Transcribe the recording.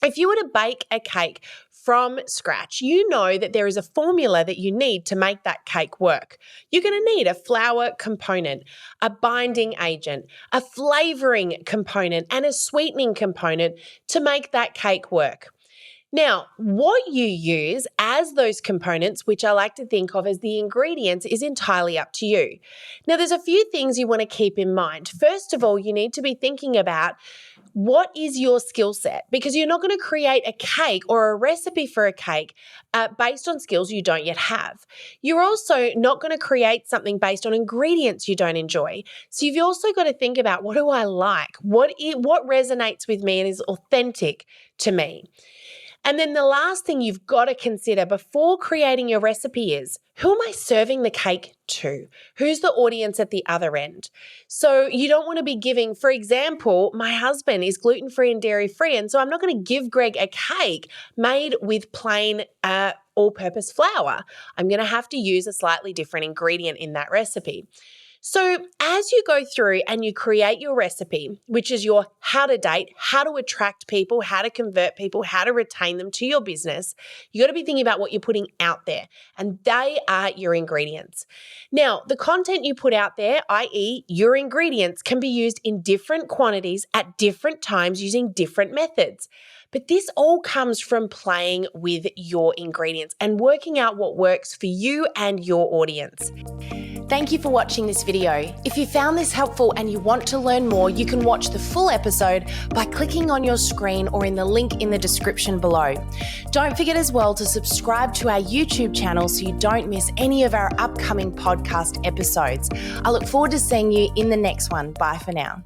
If you were to bake a cake from scratch, you know that there is a formula that you need to make that cake work. You're going to need a flour component, a binding agent, a flavoring component, and a sweetening component to make that cake work. Now, what you use as those components, which I like to think of as the ingredients, is entirely up to you. Now, there's a few things you want to keep in mind. First of all, you need to be thinking about what is your skill set? Because you're not going to create a cake or a recipe for a cake based on skills you don't yet have. You're also not going to create something based on ingredients you don't enjoy. So you've also got to think about, what do I like? What resonates with me and is authentic to me? And then the last thing you've got to consider before creating your recipe is, who am I serving the cake to? Who's the audience at the other end? So you don't want to be giving, for example, my husband is gluten-free and dairy-free, and so I'm not going to give Greg a cake made with plain all-purpose flour. I'm going to have to use a slightly different ingredient in that recipe. So as you go through and you create your recipe, which is your how to date, how to attract people, how to convert people, how to retain them to your business, you got to be thinking about what you're putting out there, and they are your ingredients. Now, the content you put out there, i.e. your ingredients, can be used in different quantities at different times using different methods. But this all comes from playing with your ingredients and working out what works for you and your audience. Thank you for watching this video. If you found this helpful and you want to learn more, you can watch the full episode by clicking on your screen or in the link in the description below. Don't forget as well to subscribe to our YouTube channel so you don't miss any of our upcoming podcast episodes. I look forward to seeing you in the next one. Bye for now.